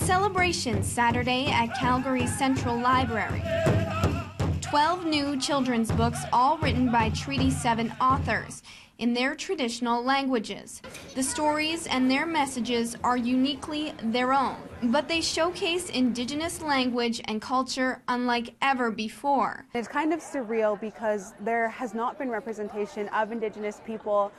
Celebrations Saturday at Calgary Central Library. 12 new children's books, all written by Treaty 7 authors in their traditional languages. The stories and their messages are uniquely their own, but they showcase Indigenous language and culture unlike ever before. It's kind of surreal because there has not been representation of Indigenous people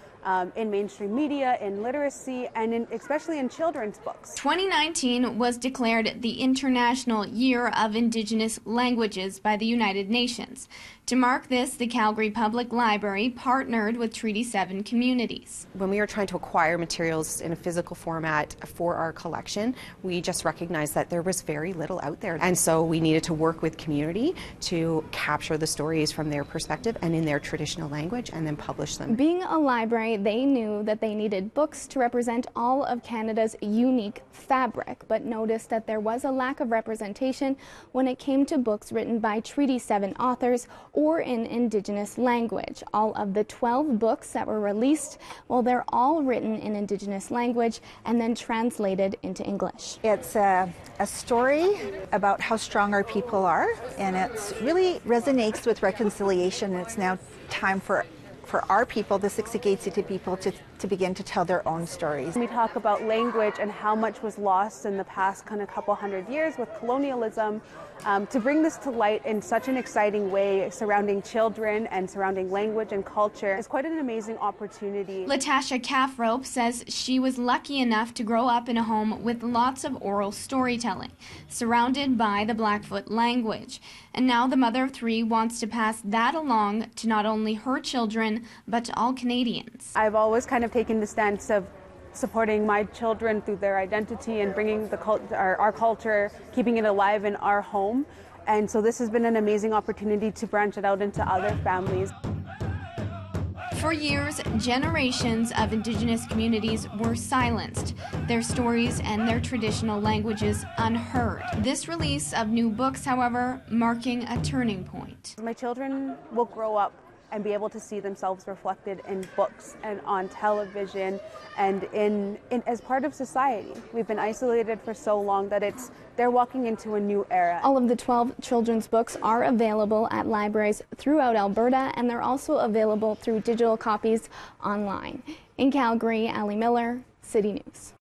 in mainstream media, in literacy, and especially in children's books. 2019 was declared the International Year of Indigenous Languages by the United Nations. To mark this, the Calgary Public Library partnered with Treaty 7 communities. When we were trying to acquire materials in a physical format for our collection, we just recognized that there was very little out there. And so we needed to work with community to capture the stories from their perspective and in their traditional language and then publish them. Being a library, they knew that they needed books to represent all of Canada's unique fabric, but noticed that there was a lack of representation when it came to books written by Treaty 7 authors or in Indigenous language. All of the 12 books that were released, well, they're all written in Indigenous language and then translated into English. It's a story about how strong our people are, and it really resonates with reconciliation. It's now time for our people, the Siksikaitsiti people, to begin to tell their own stories. We talk about language and how much was lost in the past kind of couple hundred years with colonialism. To bring this to light in such an exciting way surrounding children and surrounding language and culture is quite an amazing opportunity. Latasha Calfrope says she was lucky enough to grow up in a home with lots of oral storytelling, surrounded by the Blackfoot language. And now the mother of three wants to pass that along to not only her children, but to all Canadians. I've always kind of taken the stance of supporting my children through their identity and bringing our culture, keeping it alive in our home. And so this has been an amazing opportunity to branch it out into other families. For years, generations of Indigenous communities were silenced, their stories and their traditional languages unheard. This release of new books, however, marking a turning point. My children will grow up and be able to see themselves reflected in books and on television and in as part of society. We've been isolated for so long that they're walking into a new era. All of the 12 children's books are available at libraries throughout Alberta, and they're also available through digital copies online. In Calgary, Allie Miller, City News.